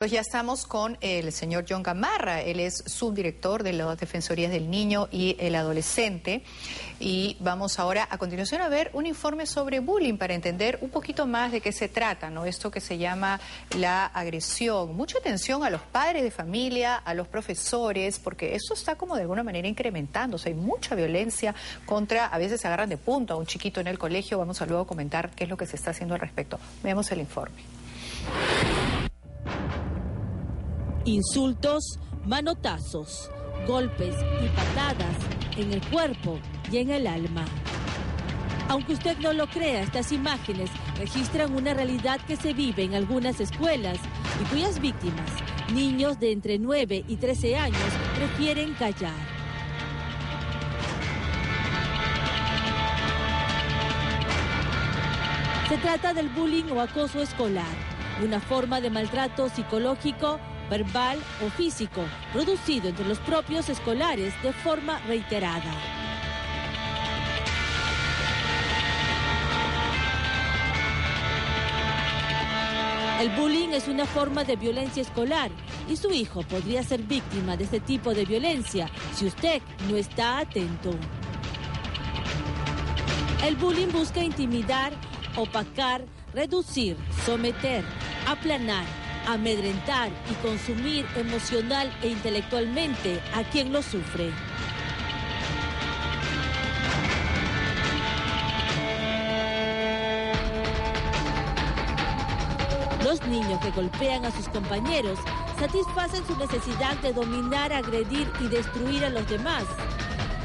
Pues ya estamos con el señor John Gamarra. Él es subdirector de las Defensorías del Niño y el Adolescente. Y vamos ahora a continuación a ver un informe sobre bullying para entender un poquito más de qué se trata, ¿no? Esto que se llama la agresión. Mucha atención a los padres de familia, a los profesores, porque esto está como de alguna manera incrementándose. Hay mucha violencia contra, a veces se agarran de punto a un chiquito en el colegio. Vamos a luego comentar qué es lo que se está haciendo al respecto. Veamos el informe. Insultos, manotazos, golpes y patadas en el cuerpo y en el alma. Aunque usted no lo crea, estas imágenes registran una realidad que se vive en algunas escuelas y cuyas víctimas, niños de entre 9 y 13 años, prefieren callar. Se trata del bullying o acoso escolar, una forma de maltrato psicológico, verbal o físico, producido entre los propios escolares de forma reiterada. El bullying es una forma de violencia escolar y su hijo podría ser víctima de este tipo de violencia si usted no está atento. El bullying busca intimidar, opacar, reducir, someter, aplanar, amedrentar y consumir emocional e intelectualmente a quien lo sufre. Los niños que golpean a sus compañeros satisfacen su necesidad de dominar, agredir y destruir a los demás.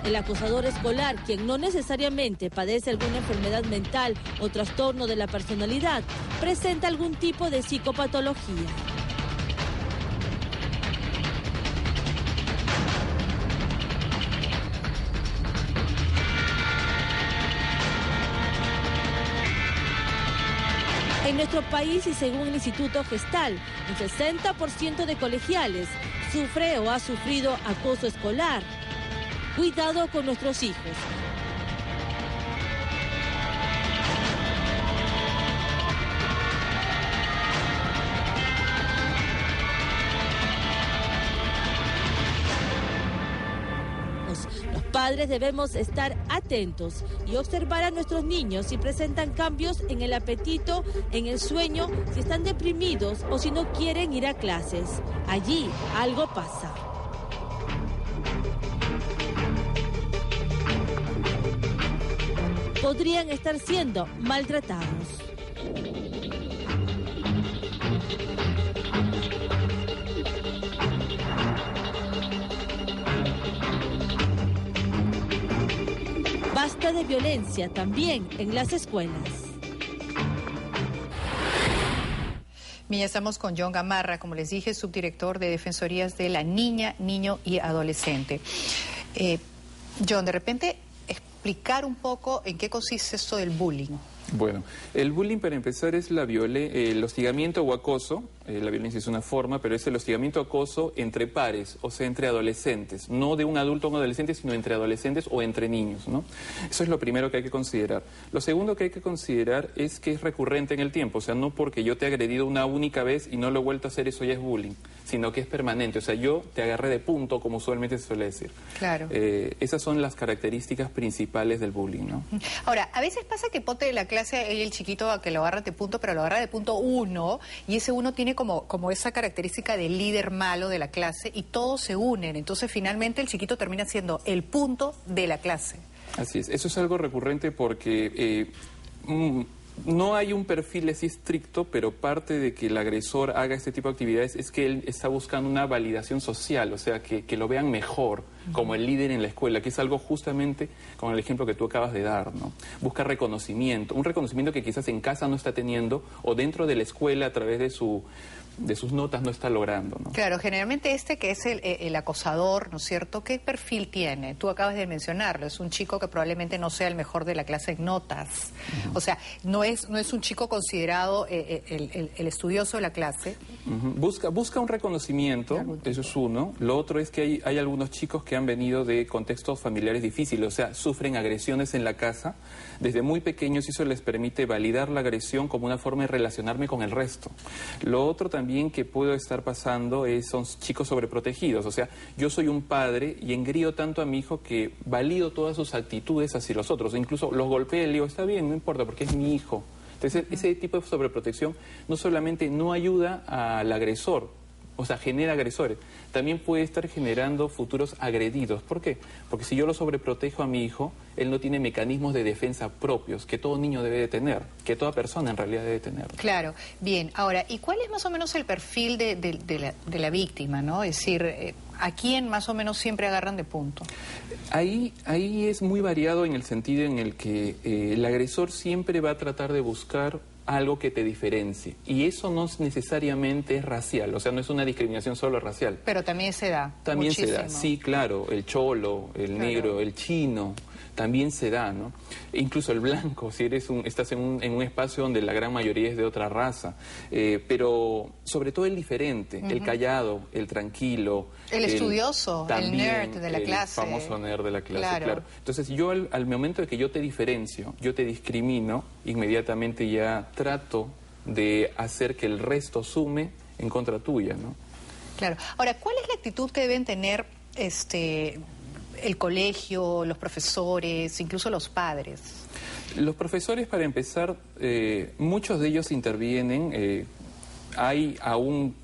El acosador escolar, quien no necesariamente padece alguna enfermedad mental o trastorno de la personalidad, presenta algún tipo de psicopatología. En nuestro país y según el Instituto Gestal, un 60% de colegiales sufre o ha sufrido acoso escolar. Cuidado con nuestros hijos. Los padres debemos estar atentos y observar a nuestros niños si presentan cambios en el apetito, en el sueño, si están deprimidos o si no quieren ir a clases. Allí algo pasa. Podrían estar siendo maltratados. Basta de violencia también en las escuelas. Bien, estamos con John Gamarra, como les dije, subdirector de Defensorías de la Niña, Niño y Adolescente. John, de repente, explicar un poco en qué consiste esto del bullying. Bueno, el bullying para empezar es el hostigamiento o acoso. La violencia es una forma, pero es el hostigamiento o acoso entre pares, o sea, entre adolescentes, no de un adulto a un adolescente, sino entre adolescentes o entre niños, ¿no? Eso es lo primero que hay que considerar. Lo segundo que hay que considerar es que es recurrente en el tiempo, o sea, no porque yo te he agredido una única vez y no lo he vuelto a hacer, eso ya es bullying, sino que es permanente, o sea, yo te agarré de punto, como usualmente se suele decir. Claro. Esas son las características principales del bullying, ¿no? Ahora, a veces pasa que ponte la clase el chiquito que lo agarra de punto, pero lo agarra de punto uno, y ese uno tiene como esa característica de líder malo de la clase, y todos se unen, entonces finalmente el chiquito termina siendo el punto de la clase. Así es, eso es algo recurrente porque no hay un perfil así estricto, pero parte de que el agresor haga este tipo de actividades es que él está buscando una validación social, o sea, que lo vean mejor como el líder en la escuela, que es algo justamente como el ejemplo que tú acabas de dar, ¿no? Busca reconocimiento, un reconocimiento que quizás en casa no está teniendo o dentro de la escuela a través de sus notas no está logrando, ¿no? Claro, generalmente que es el acosador, ¿no es cierto? ¿Qué perfil tiene? Tú acabas de mencionarlo, es un chico que probablemente no sea el mejor de la clase en notas. O sea, no es un chico considerado el estudioso de la clase. Busca un reconocimiento, eso es uno. Lo otro es que hay algunos chicos que han venido de contextos familiares difíciles, o sea, sufren agresiones en la casa desde muy pequeños y eso les permite validar la agresión como una forma de relacionarme con el resto. Lo otro también también que puede estar pasando son chicos sobreprotegidos. O sea, yo soy un padre y engrío tanto a mi hijo que valido todas sus actitudes hacia los otros. Incluso los golpeo y le digo, está bien, no importa, porque es mi hijo. Entonces, ese tipo de sobreprotección no solamente no ayuda al agresor, o sea, genera agresores, también puede estar generando futuros agredidos. ¿Por qué? Porque si yo lo sobreprotejo a mi hijo, él no tiene mecanismos de defensa propios, que todo niño debe de tener, que toda persona en realidad debe tener. Claro, bien. Ahora, ¿y cuál es más o menos el perfil de la víctima, no? Es decir, ¿a quién más o menos siempre agarran de punto? Ahí es muy variado en el sentido en el que el agresor siempre va a tratar de buscar algo que te diferencie. Y eso no necesariamente es racial, o sea, no es una discriminación solo racial. Pero también se da. También muchísimo. se da, sí, claro, el cholo, el negro, el chino, también se da, ¿no? E incluso el blanco, si estás en un espacio donde la gran mayoría es de otra raza. Pero sobre todo el diferente, el callado, el tranquilo. El estudioso, también, el nerd de la clase. El famoso nerd de la clase, Claro. claro. Entonces yo al momento de que yo te diferencio, yo te discrimino, inmediatamente ya trato de hacer que el resto sume en contra tuya, ¿no? Claro. Ahora, ¿cuál es la actitud que deben tener el colegio, los profesores, incluso los padres? Los profesores, para empezar, muchos de ellos intervienen. Hay aún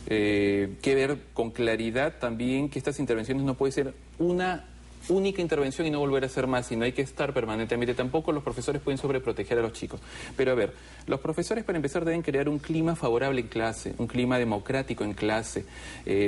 que ver con claridad también que estas intervenciones no puede ser una única intervención y no volver a hacer más, sino hay que estar permanentemente. Tampoco los profesores pueden sobreproteger a los chicos. Pero a ver, los profesores para empezar deben crear un clima favorable en clase, un clima democrático en clase,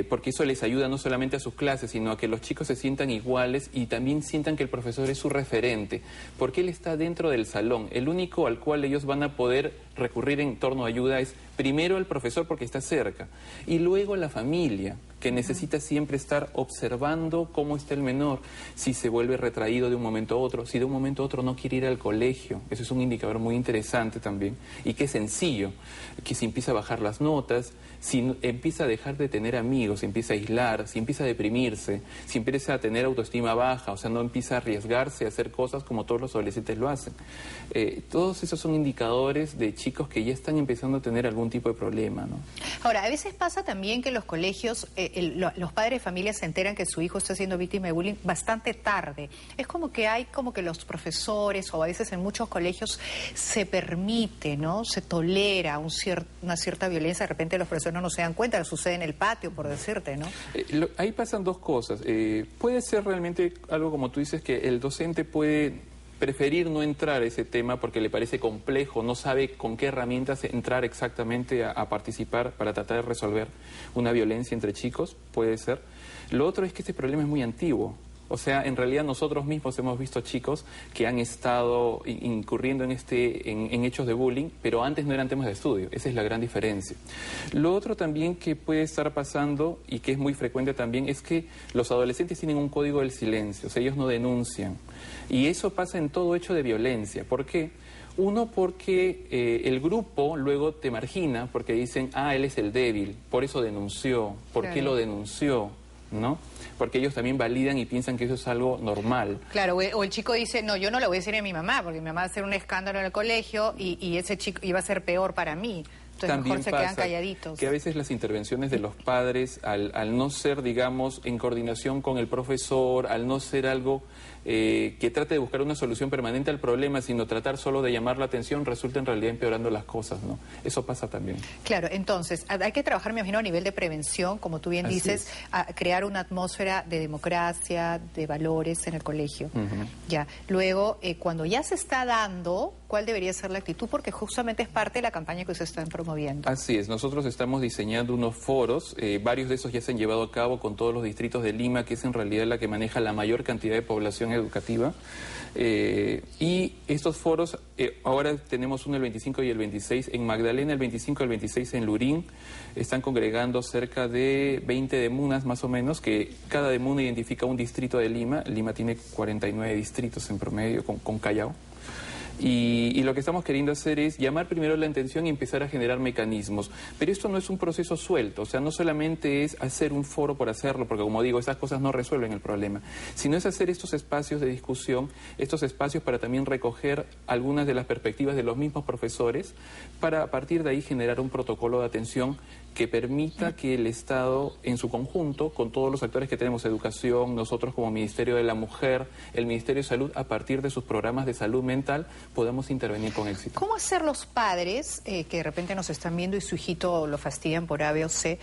porque eso les ayuda no solamente a sus clases, sino a que los chicos se sientan iguales y también sientan que el profesor es su referente, porque él está dentro del salón. El único al cual ellos van a poder recurrir en torno a ayuda es primero el profesor porque está cerca y luego la familia, que necesita siempre estar observando cómo está el menor, si se vuelve retraído de un momento a otro, si de un momento a otro no quiere ir al colegio. Eso es un indicador muy interesante también y que es sencillo, que si empieza a bajar las notas, si empieza a dejar de tener amigos, si empieza a aislar, si empieza a deprimirse, si empieza a tener autoestima baja, o sea, no empieza a arriesgarse a hacer cosas como todos los adolescentes lo hacen. Todos esos son indicadores de chicos que ya están empezando a tener algún tipo de problema, ¿no? Ahora, a veces pasa también que en los colegios los padres de familia se enteran que su hijo está siendo víctima de bullying bastante tarde. Es como que hay como que los profesores, o a veces en muchos colegios se permite, ¿no? Se tolera una cierta violencia. De repente los profesores no se dan cuenta, sucede en el patio, por decirte, ¿no? Ahí pasan dos cosas. Puede ser realmente algo como tú dices, que el docente puede preferir no entrar a ese tema porque le parece complejo, no sabe con qué herramientas entrar exactamente a participar para tratar de resolver una violencia entre chicos, puede ser. Lo otro es que este problema es muy antiguo. O sea, en realidad nosotros mismos hemos visto chicos que han estado incurriendo en hechos de bullying, pero antes no eran temas de estudio. Esa es la gran diferencia. Lo otro también que puede estar pasando y que es muy frecuente también es que los adolescentes tienen un código del silencio, o sea, ellos no denuncian. Y eso pasa en todo hecho de violencia. ¿Por qué? Uno, porque el grupo luego te margina porque dicen, él es el débil, por eso denunció, ¿por qué lo denunció? ¿No? Porque ellos también validan y piensan que eso es algo normal. Claro, o el chico dice, no, yo no lo voy a decir a mi mamá, porque mi mamá va a hacer un escándalo en el colegio y ese chico iba a ser peor para mí. Entonces también mejor se quedan calladitos. Que a veces las intervenciones de los padres, al no ser, digamos, en coordinación con el profesor, al no ser algo que trate de buscar una solución permanente al problema, sino tratar solo de llamar la atención, resulta en realidad empeorando las cosas, ¿no? Eso pasa también. Claro, entonces, hay que trabajar, me imagino, a nivel de prevención, como tú bien dices, a crear una atmósfera de democracia, de valores en el colegio. Ya. Luego, cuando ya se está dando, ¿cuál debería ser la actitud? Porque justamente es parte de la campaña que ustedes están promoviendo. Así es, nosotros estamos diseñando unos foros, varios de esos ya se han llevado a cabo con todos los distritos de Lima, que es en realidad la que maneja la mayor cantidad de población educativa. Y estos foros, ahora tenemos uno el 25 y el 26 en Magdalena, el 25 y el 26 en Lurín. Están congregando cerca de 20 demunas más o menos, que cada demuna identifica un distrito de Lima. Lima tiene 49 distritos en promedio con Callao. Y lo que estamos queriendo hacer es llamar primero la atención y empezar a generar mecanismos. Pero esto no es un proceso suelto, o sea, no solamente es hacer un foro por hacerlo, porque como digo, esas cosas no resuelven el problema, sino es hacer estos espacios de discusión, estos espacios para también recoger algunas de las perspectivas de los mismos profesores, para a partir de ahí generar un protocolo de atención que permita que el Estado en su conjunto, con todos los actores que tenemos, educación, nosotros como Ministerio de la Mujer, el Ministerio de Salud, a partir de sus programas de salud mental, podamos intervenir con éxito. ¿Cómo hacer los padres que de repente nos están viendo y su hijito lo fastidian por A, B o C,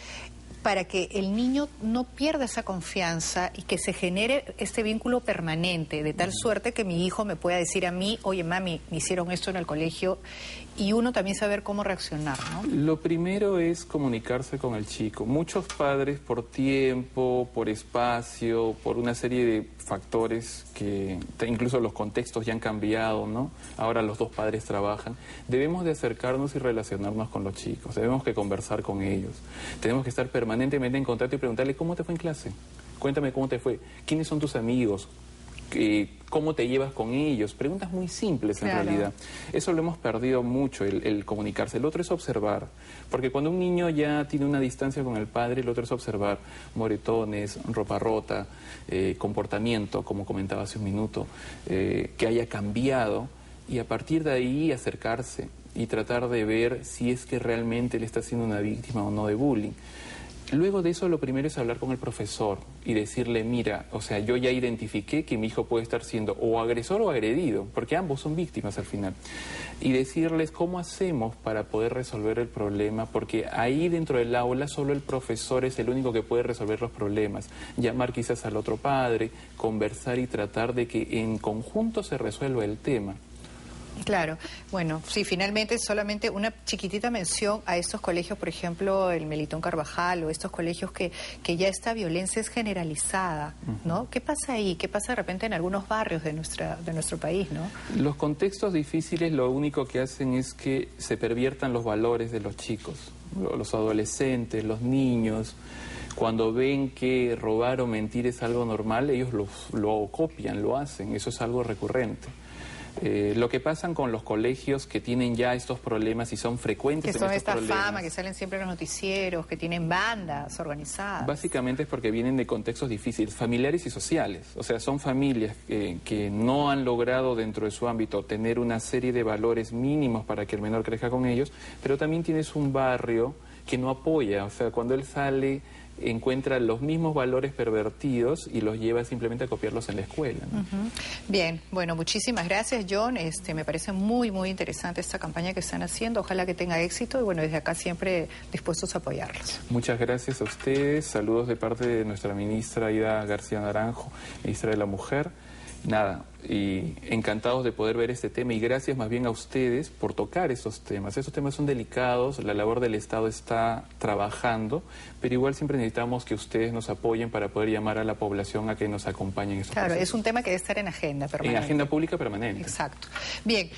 para que el niño no pierda esa confianza y que se genere este vínculo permanente, de tal suerte que mi hijo me pueda decir a mí, oye mami, me hicieron esto en el colegio, y uno también saber cómo reaccionar, ¿no? Lo primero es comunicarse con el chico. Muchos padres, por tiempo, por espacio, por una serie de factores que incluso los contextos ya han cambiado, ¿no? Ahora los dos padres trabajan. Debemos de acercarnos y relacionarnos con los chicos, debemos que conversar con ellos, tenemos que estar permanentemente en contacto y preguntarle ¿cómo te fue en clase? Cuéntame cómo te fue, ¿quiénes son tus amigos? ¿Cómo te llevas con ellos? Preguntas muy simples en realidad. Eso lo hemos perdido mucho, el comunicarse. El otro es observar, porque cuando un niño ya tiene una distancia con el padre, el otro es observar moretones, ropa rota, comportamiento, como comentaba hace un minuto, que haya cambiado, y a partir de ahí acercarse y tratar de ver si es que realmente él está siendo una víctima o no de bullying. Luego de eso, lo primero es hablar con el profesor y decirle, mira, o sea, yo ya identifiqué que mi hijo puede estar siendo o agresor o agredido, porque ambos son víctimas al final. Y decirles cómo hacemos para poder resolver el problema, porque ahí dentro del aula solo el profesor es el único que puede resolver los problemas. Llamar quizás al otro padre, conversar y tratar de que en conjunto se resuelva el tema. Claro, bueno, sí, finalmente solamente una chiquitita mención a estos colegios, por ejemplo, el Melitón Carvajal o estos colegios que ya esta violencia es generalizada, ¿no? ¿Qué pasa ahí? ¿Qué pasa de repente en algunos barrios de nuestro país, ¿no? Los contextos difíciles lo único que hacen es que se perviertan los valores de los chicos, los adolescentes, los niños. Cuando ven que robar o mentir es algo normal, ellos lo copian, lo hacen, eso es algo recurrente. Lo que pasa con los colegios que tienen ya estos problemas y son frecuentes que son en estos esta problemas, fama, que salen siempre en los noticieros, que tienen bandas organizadas. Básicamente es porque vienen de contextos difíciles, familiares y sociales. O sea, son familias que no han logrado dentro de su ámbito tener una serie de valores mínimos para que el menor crezca con ellos, pero también tienes un barrio que no apoya. O sea, cuando él sale, encuentra los mismos valores pervertidos y los lleva simplemente a copiarlos en la escuela, ¿no? Bien, bueno, muchísimas gracias, John. Me parece muy, muy interesante esta campaña que están haciendo. Ojalá que tenga éxito y bueno, desde acá siempre dispuestos a apoyarlos. Muchas gracias a ustedes. Saludos de parte de nuestra ministra Aida García Naranjo, ministra de la Mujer. Nada, y encantados de poder ver este tema y gracias más bien a ustedes por tocar esos temas. Esos temas son delicados, la labor del Estado está trabajando, pero igual siempre necesitamos que ustedes nos apoyen para poder llamar a la población a que nos acompañen en estos procesos. Claro, es un tema que debe estar en agenda permanente. En agenda pública permanente. Exacto. Bien.